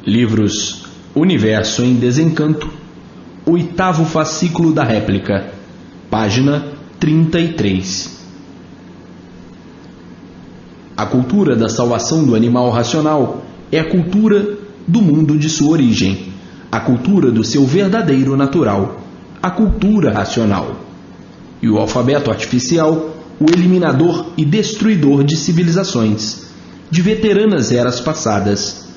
Livros Universo em Desencanto, 8º fascículo da réplica, página 33. A cultura da salvação do animal racional é a cultura do mundo de sua origem, a cultura do seu verdadeiro natural, a cultura racional. E o alfabeto artificial, o eliminador e destruidor de civilizações, de veteranas eras passadas.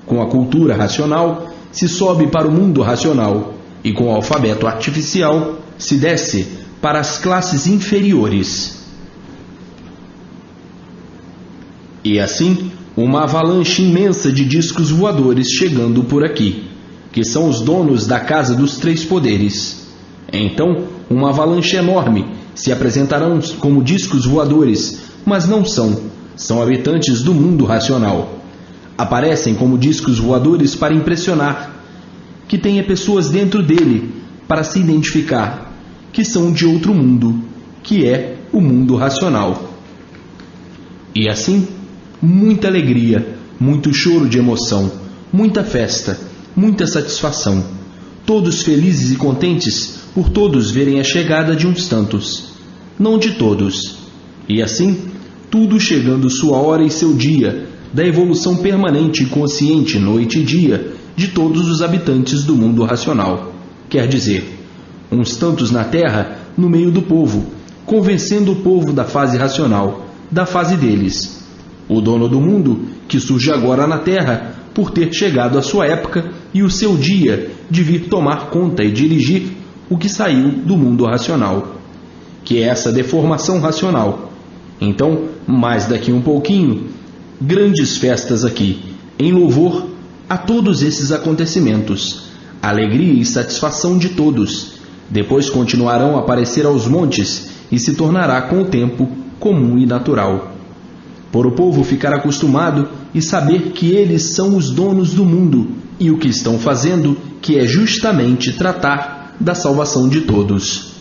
Com a cultura racional, se sobe para o mundo racional, e com o alfabeto artificial, se desce para as classes inferiores. E assim, uma avalanche imensa de discos voadores chegando por aqui, que são os donos da Casa dos Três Poderes. Então, uma avalanche enorme se apresentarão como discos voadores, mas não são habitantes do mundo racional. Aparecem como discos voadores para impressionar, que tenha pessoas dentro dele para se identificar, que são de outro mundo, que é o mundo racional. E assim, muita alegria, muito choro de emoção, muita festa, muita satisfação, todos felizes e contentes por todos verem a chegada de uns tantos, não de todos. E assim, tudo chegando sua hora e seu dia, da evolução permanente e consciente noite e dia de todos os habitantes do mundo racional. Quer dizer, uns tantos na Terra, no meio do povo, convencendo o povo da fase racional, da fase deles. O dono do mundo, que surge agora na Terra, por ter chegado a sua época e o seu dia de vir tomar conta e dirigir o que saiu do mundo racional, que é essa deformação racional. Então, mais daqui um pouquinho, grandes festas aqui, em louvor a todos esses acontecimentos, alegria e satisfação de todos. Depois continuarão a aparecer aos montes e se tornará com o tempo comum e natural. Por o povo ficar acostumado e saber que eles são os donos do mundo e o que estão fazendo, que é justamente tratar da salvação de todos.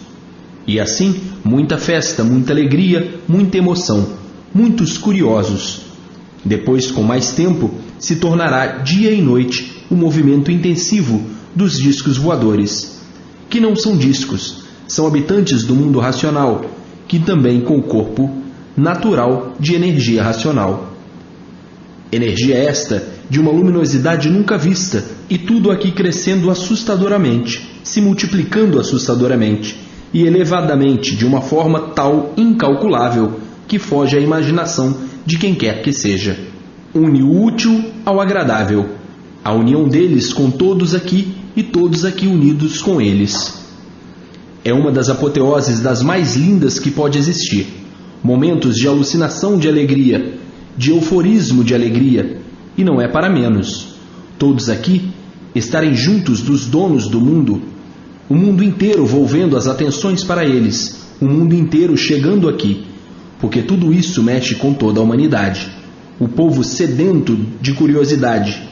E assim, muita festa, muita alegria, muita emoção, muitos curiosos. Depois, com mais tempo, se tornará dia e noite o movimento intensivo dos discos voadores, que não são discos, são habitantes do mundo racional, que também com o corpo natural de energia racional. Energia esta de uma luminosidade nunca vista, e tudo aqui crescendo assustadoramente, se multiplicando assustadoramente e elevadamente de uma forma tal incalculável que foge à imaginação de quem quer que seja. Une o útil ao agradável, a união deles com todos aqui e todos aqui unidos com eles. É uma das apoteoses das mais lindas que pode existir. Momentos de alucinação de alegria, de euforismo de alegria, e não é para menos. Todos aqui estarem juntos dos donos do mundo, o mundo inteiro volvendo as atenções para eles, o mundo inteiro chegando aqui, porque tudo isso mexe com toda a humanidade, o povo sedento de curiosidade.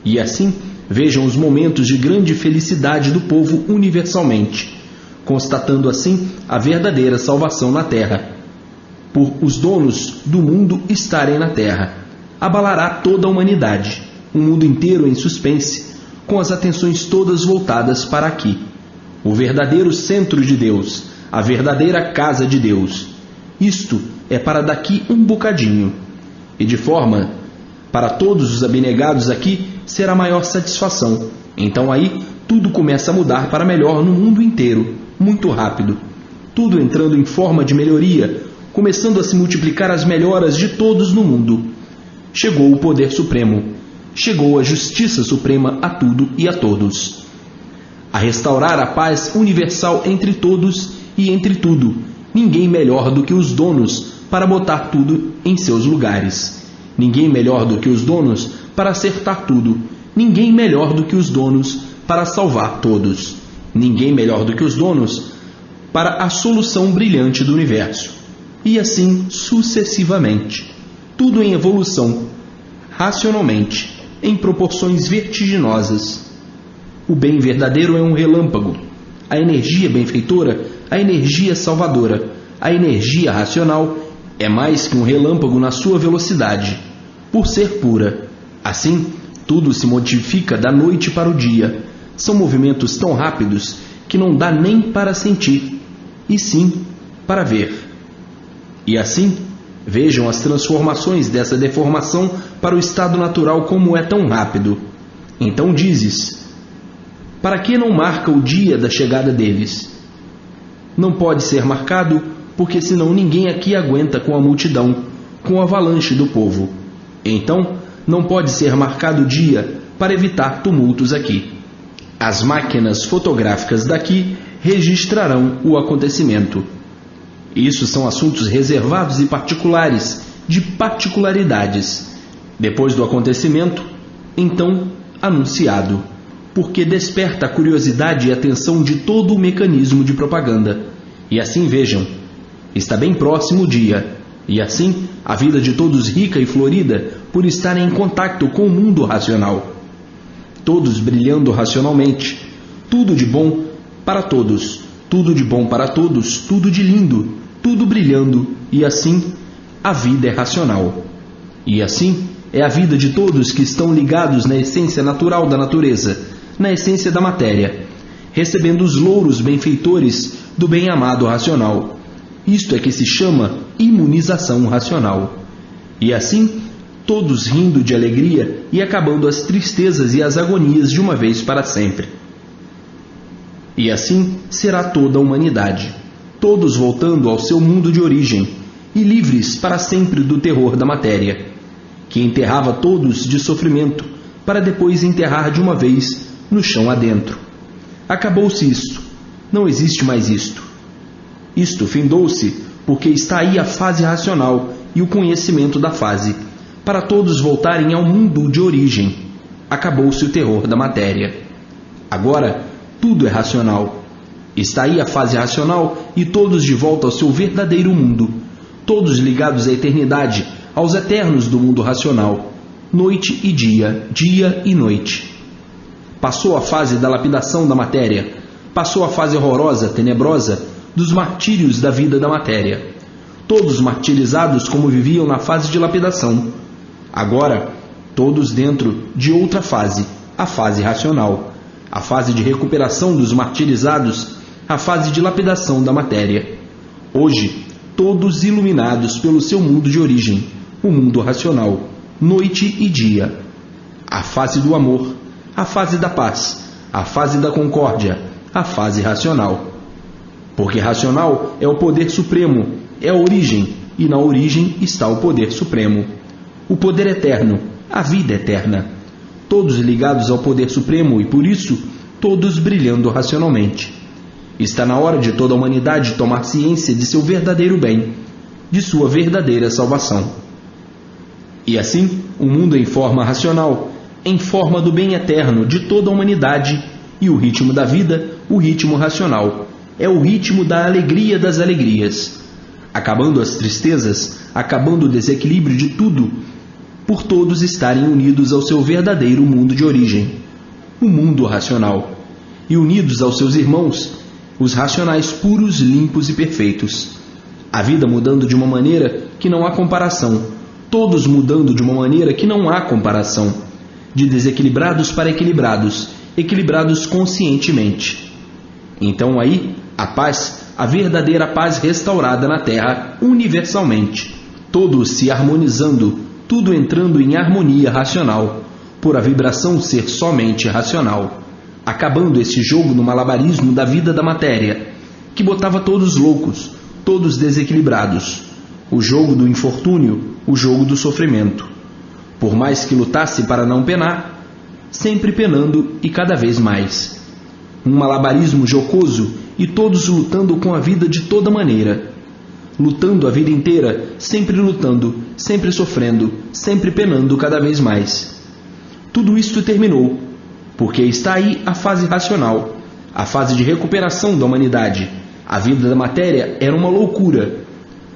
E assim, vejam os momentos de grande felicidade do povo universalmente, constatando assim a verdadeira salvação na Terra. Por os donos do mundo estarem na Terra, abalará toda a humanidade, o mundo inteiro em suspense, com as atenções todas voltadas para aqui, o verdadeiro centro de Deus, a verdadeira casa de Deus. Isto é para daqui um bocadinho, e de forma, para todos os abnegados aqui, será maior satisfação. Então aí, tudo começa a mudar para melhor no mundo inteiro, muito rápido. Tudo entrando em forma de melhoria, começando a se multiplicar as melhoras de todos no mundo. Chegou o poder supremo, chegou a justiça suprema a tudo e a todos, a restaurar a paz universal entre todos e entre tudo. Ninguém melhor do que os donos para botar tudo em seus lugares. Ninguém melhor do que os donos para acertar tudo. Ninguém melhor do que os donos para salvar todos. Ninguém melhor do que os donos para a solução brilhante do universo. E assim sucessivamente. Tudo em evolução, racionalmente, em proporções vertiginosas. O bem verdadeiro é um relâmpago. A energia benfeitora, a energia salvadora, a energia racional é mais que um relâmpago na sua velocidade, por ser pura. Assim, Tudo se modifica da noite para o dia. São movimentos tão rápidos que não dá nem para sentir, e sim para ver. E assim, vejam as transformações dessa deformação para o estado natural como é tão rápido. Então dizes: para que não marca o dia da chegada deles? Não pode ser marcado, porque senão ninguém aqui aguenta com a multidão, com a avalanche do povo. Então, não pode ser marcado o dia para evitar tumultos aqui. As máquinas fotográficas daqui registrarão o acontecimento. Isso são assuntos reservados e particulares, de particularidades. Depois do acontecimento, então anunciado, porque desperta a curiosidade e atenção de todo o mecanismo de propaganda. E assim vejam, está bem próximo o dia, e assim a vida de todos rica e florida por estarem em contato com o mundo racional. Todos brilhando racionalmente, tudo de bom para todos, tudo de bom para todos, tudo de lindo, tudo brilhando, e assim a vida é racional. E assim é a vida de todos que estão ligados na essência natural da natureza, na essência da matéria, recebendo os louros benfeitores do bem-amado racional. Isto é que se chama imunização racional. E assim, todos rindo de alegria e acabando as tristezas e as agonias de uma vez para sempre. E assim será toda a humanidade, todos voltando ao seu mundo de origem e livres para sempre do terror da matéria, que enterrava todos de sofrimento, para depois enterrar de uma vez no chão adentro. Acabou-se isto, não existe mais isto. Isto findou-se porque está aí a fase racional e o conhecimento da fase, para todos voltarem ao mundo de origem. Acabou-se o terror da matéria. Agora, tudo é racional. Está aí a fase racional e todos de volta ao seu verdadeiro mundo, todos ligados à eternidade, aos eternos do mundo racional, noite e dia, dia e noite. Passou a fase da lapidação da matéria, passou a fase horrorosa, tenebrosa, dos martírios da vida da matéria. Todos martirizados como viviam na fase de lapidação. Agora, todos dentro de outra fase, a fase racional, a fase de recuperação dos martirizados, a fase de lapidação da matéria. Hoje, todos iluminados pelo seu mundo de origem, o mundo racional, noite e dia. A fase do amor, a fase da paz, a fase da concórdia, a fase racional. Porque racional é o poder supremo, é a origem, e na origem está o poder supremo. O poder eterno, a vida eterna. Todos ligados ao poder supremo e, por isso, todos brilhando racionalmente. Está na hora de toda a humanidade tomar ciência de seu verdadeiro bem, de sua verdadeira salvação. E assim, o mundo em forma racional, em forma do bem eterno de toda a humanidade, e o ritmo da vida, o ritmo racional, é o ritmo da alegria das alegrias, acabando as tristezas, acabando o desequilíbrio de tudo, por todos estarem unidos ao seu verdadeiro mundo de origem, o mundo racional, e unidos aos seus irmãos, os racionais puros, limpos e perfeitos. A vida mudando de uma maneira que não há comparação, todos mudando de uma maneira que não há comparação, de desequilibrados para equilibrados, equilibrados conscientemente. Então aí, a paz, a verdadeira paz restaurada na Terra universalmente, todos se harmonizando, tudo entrando em harmonia racional, por a vibração ser somente racional, acabando esse jogo no malabarismo da vida da matéria, que botava todos loucos, todos desequilibrados, o jogo do infortúnio, o jogo do sofrimento. Por mais que lutasse para não penar, sempre penando e cada vez mais. Um malabarismo jocoso e todos lutando com a vida de toda maneira. Lutando a vida inteira, sempre lutando, sempre sofrendo, sempre penando cada vez mais. Tudo isto terminou, porque está aí a fase racional, a fase de recuperação da humanidade. A vida da matéria era uma loucura.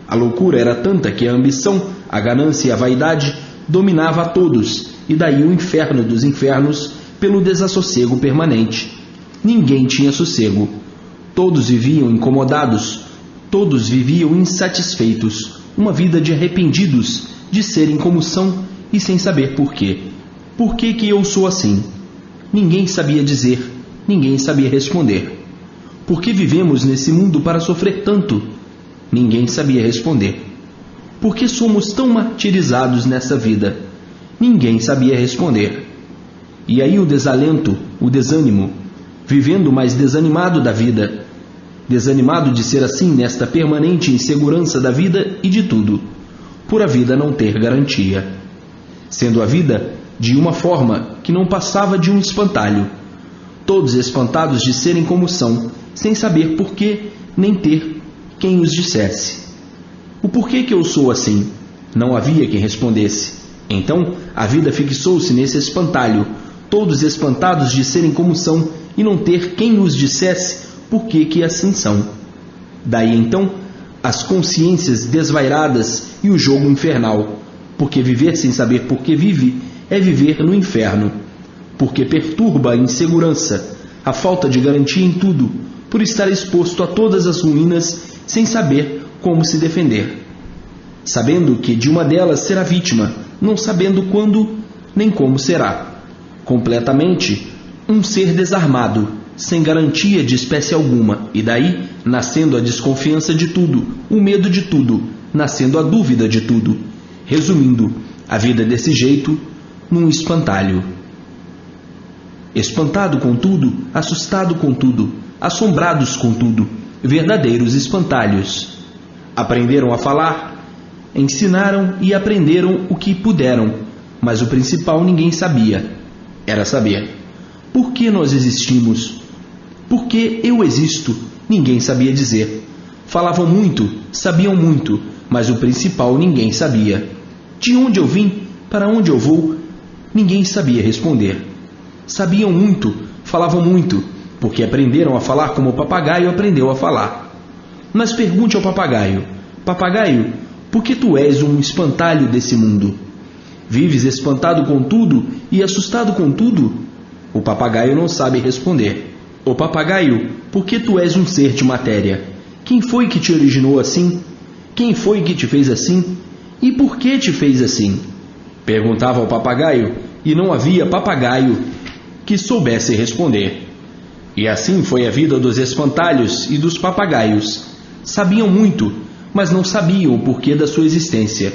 A loucura era tanta que a ambição, a ganância e a vaidade dominava a todos, e daí o inferno dos infernos pelo desassossego permanente. Ninguém tinha sossego. Todos viviam incomodados, todos viviam insatisfeitos, uma vida de arrependidos de serem como são e sem saber porquê. por que eu sou assim? Ninguém sabia dizer, ninguém sabia responder. Por que vivemos nesse mundo para sofrer tanto? Ninguém sabia responder. Por que somos tão martirizados nessa vida? Ninguém sabia responder. E aí o desalento, o desânimo, vivendo mais desanimado da vida, desanimado de ser assim nesta permanente insegurança da vida e de tudo, por a vida não ter garantia, sendo a vida de uma forma que não passava de um espantalho, todos espantados de serem como são, sem saber porquê, nem ter quem os dissesse. O porquê que eu sou assim? Não havia quem respondesse. Então a vida fixou-se nesse espantalho, todos espantados de serem como são e não ter quem os dissesse por que assim são. Daí então as consciências desvairadas e o jogo infernal, porque viver sem saber por que vive é viver no inferno, porque perturba a insegurança, a falta de garantia em tudo, por estar exposto a todas as ruínas sem saber como se defender, sabendo que de uma delas será vítima, não sabendo quando nem como será, completamente um ser desarmado, sem garantia de espécie alguma, e daí nascendo a desconfiança de tudo, o medo de tudo, nascendo a dúvida de tudo, resumindo a vida desse jeito num espantalho. Espantado com tudo, assustado com tudo, assombrados com tudo, verdadeiros espantalhos. Aprenderam a falar, ensinaram e aprenderam o que puderam, mas o principal ninguém sabia, era saber. Por que nós existimos? Por que eu existo? Ninguém sabia dizer. Falavam muito, sabiam muito, mas o principal ninguém sabia. De onde eu vim? Para onde eu vou? Ninguém sabia responder. Sabiam muito, falavam muito, porque aprenderam a falar como o papagaio aprendeu a falar. Mas pergunte ao papagaio: papagaio, por que tu és um espantalho desse mundo? Vives espantado com tudo e assustado com tudo? O papagaio não sabe responder. Ô papagaio, por que tu és um ser de matéria? Quem foi que te originou assim? Quem foi que te fez assim? E por que te fez assim? Perguntava ao papagaio, e não havia papagaio que soubesse responder. E assim foi a vida dos espantalhos e dos papagaios. Sabiam muito, mas não sabiam o porquê da sua existência.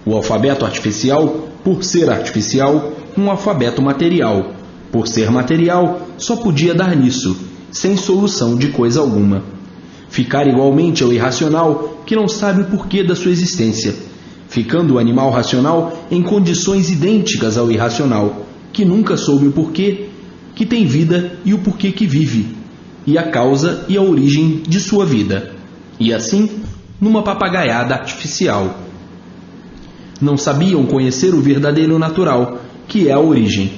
O alfabeto artificial, por ser artificial, um alfabeto material. Por ser material, só podia dar nisso, sem solução de coisa alguma. Ficar igualmente ao irracional, que não sabe o porquê da sua existência, ficando o animal racional em condições idênticas ao irracional, que nunca soube o porquê que tem vida e o porquê que vive, e a causa e a origem de sua vida. E assim, numa papagaiada artificial. Não sabiam conhecer o verdadeiro natural, que é a origem.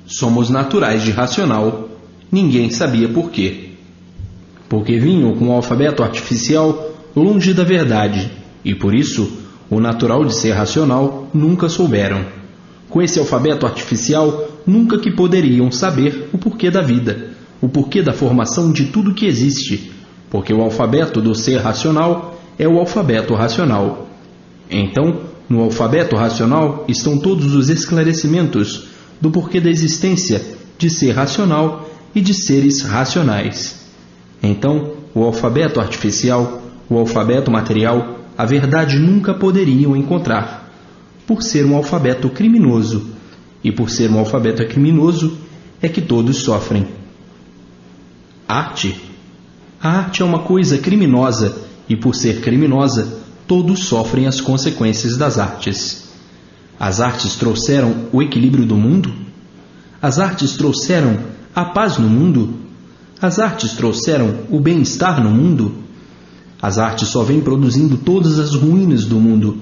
Somos naturais de racional, ninguém sabia porquê. Porque vinham com o alfabeto artificial longe da verdade, e por isso o natural de ser racional nunca souberam. Com esse alfabeto artificial nunca que poderiam saber o porquê da vida, o porquê da formação de tudo que existe, porque o alfabeto do ser racional é o alfabeto racional. Então, no alfabeto racional estão todos os esclarecimentos do porquê da existência de ser racional e de seres racionais. Então, o alfabeto artificial, o alfabeto material, a verdade nunca poderiam encontrar, por ser um alfabeto criminoso, e por ser um alfabeto criminoso é que todos sofrem. Arte? A arte é uma coisa criminosa, e por ser criminosa, todos sofrem as consequências das artes. As artes trouxeram o equilíbrio do mundo? As artes trouxeram a paz no mundo? As artes trouxeram o bem-estar no mundo? As artes só vêm produzindo todas as ruínas do mundo.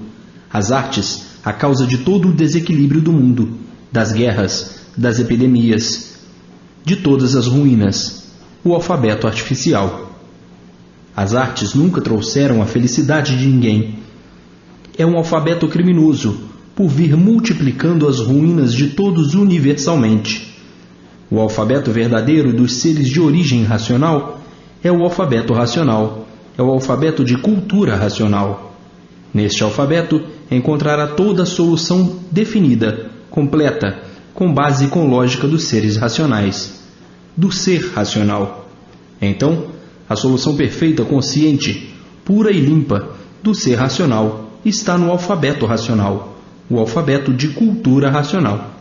As artes, a causa de todo o desequilíbrio do mundo, das guerras, das epidemias, de todas as ruínas, o alfabeto artificial. As artes nunca trouxeram a felicidade de ninguém. É um alfabeto criminoso, por vir multiplicando as ruínas de todos universalmente. O alfabeto verdadeiro dos seres de origem racional é o alfabeto racional, é o alfabeto de cultura racional. Neste alfabeto encontrará toda a solução definida, completa, com base com lógica dos seres racionais, do ser racional. Então, a solução perfeita, consciente, pura e limpa do ser racional está no alfabeto racional, o alfabeto de cultura racional.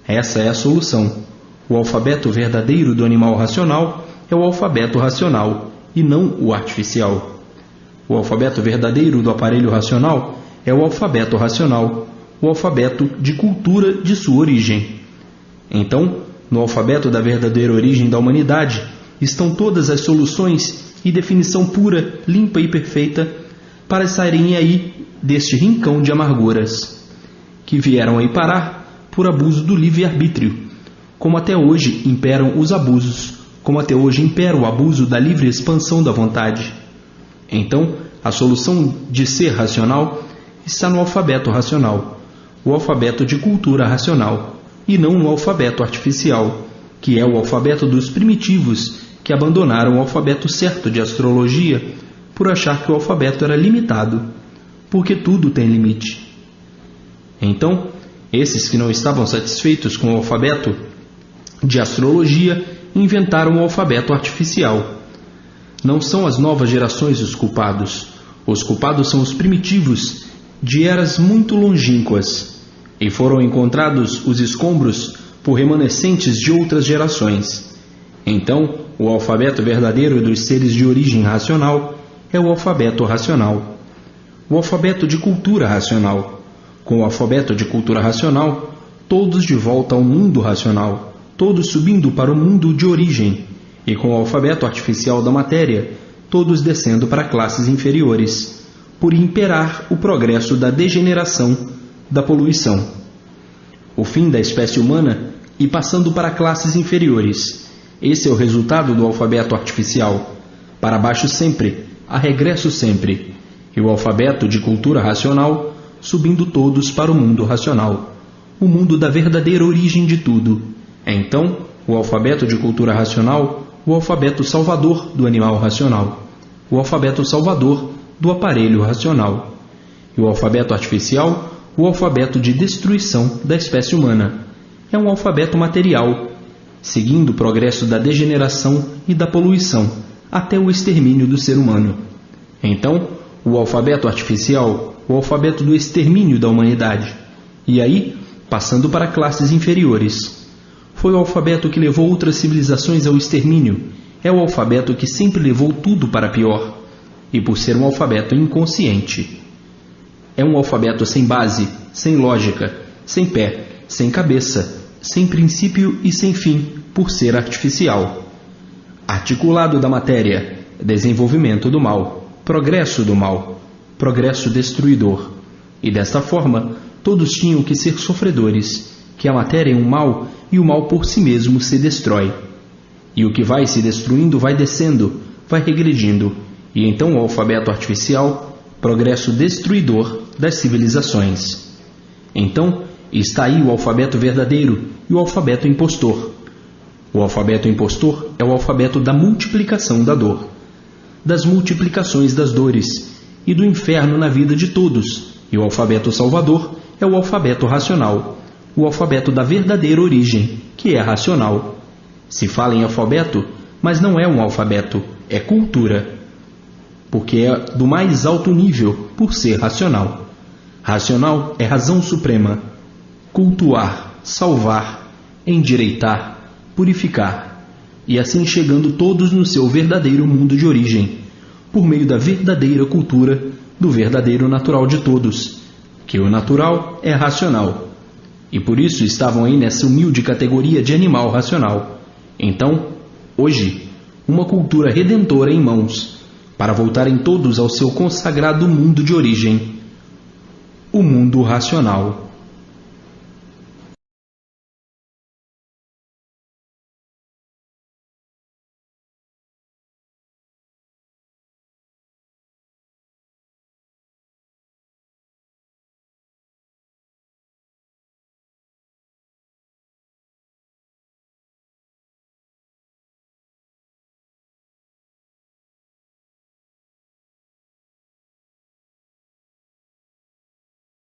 Essa é a solução. O alfabeto verdadeiro do animal racional é o alfabeto racional e não o artificial. O alfabeto verdadeiro do aparelho racional é o alfabeto racional, o alfabeto de cultura de sua origem. Então, no alfabeto da verdadeira origem da humanidade estão todas as soluções e definição pura, limpa e perfeita para saírem aí deste rincão de amarguras, que vieram aí parar por abuso do livre-arbítrio, como até hoje imperam os abusos, como até hoje impera o abuso da livre expansão da vontade. Então, a solução de ser racional está no alfabeto racional, o alfabeto de cultura racional, e não no alfabeto artificial, que é o alfabeto dos primitivos que abandonaram o alfabeto certo de astrologia por achar que o alfabeto era limitado, porque tudo tem limite. Então, esses que não estavam satisfeitos com o alfabeto de astrologia inventaram o alfabeto artificial. Não são as novas gerações os culpados. Os culpados são os primitivos de eras muito longínquas, e foram encontrados os escombros por remanescentes de outras gerações. Então, o alfabeto verdadeiro dos seres de origem racional é o alfabeto racional, o alfabeto de cultura racional. Com o alfabeto de cultura racional, todos de volta ao mundo racional, todos subindo para o mundo de origem, e com o alfabeto artificial da matéria, todos descendo para classes inferiores, por imperar o progresso da degeneração, da poluição. O fim da espécie humana e passando para classes inferiores. Esse é o resultado do alfabeto artificial. Para baixo sempre, a regresso sempre. E o alfabeto de cultura racional, subindo todos para o mundo racional, o mundo da verdadeira origem de tudo. Então, o alfabeto de cultura racional, o alfabeto salvador do animal racional, o alfabeto salvador do aparelho racional. E o alfabeto artificial, o alfabeto de destruição da espécie humana. É um alfabeto material, seguindo o progresso da degeneração e da poluição, até o extermínio do ser humano. Então, o alfabeto artificial, o alfabeto do extermínio da humanidade. E aí, passando para classes inferiores. Foi o alfabeto que levou outras civilizações ao extermínio. É o alfabeto que sempre levou tudo para pior. E por ser um alfabeto inconsciente. É um alfabeto sem base, sem lógica, sem pé, sem cabeça, sem princípio e sem fim, por ser artificial. Articulado da matéria, desenvolvimento do mal, progresso do mal, progresso destruidor. E desta forma, todos tinham que ser sofredores, que a matéria é um mal e o mal por si mesmo se destrói. E o que vai se destruindo vai descendo, vai regredindo, e então o alfabeto artificial, progresso destruidor das civilizações. Então, está aí o alfabeto verdadeiro e o alfabeto impostor. O alfabeto impostor é o alfabeto da multiplicação da dor, das multiplicações das dores e do inferno na vida de todos. E o alfabeto salvador é o alfabeto racional, o alfabeto da verdadeira origem, que é racional. Se fala em alfabeto, mas não é um alfabeto, é cultura, porque é do mais alto nível por ser racional. Racional é razão suprema. Cultuar, salvar, endireitar, purificar, e assim chegando todos no seu verdadeiro mundo de origem, por meio da verdadeira cultura, do verdadeiro natural de todos, que o natural é racional. E por isso estavam aí nessa humilde categoria de animal racional. Então, hoje, uma cultura redentora em mãos, para voltarem todos ao seu consagrado mundo de origem, o mundo racional.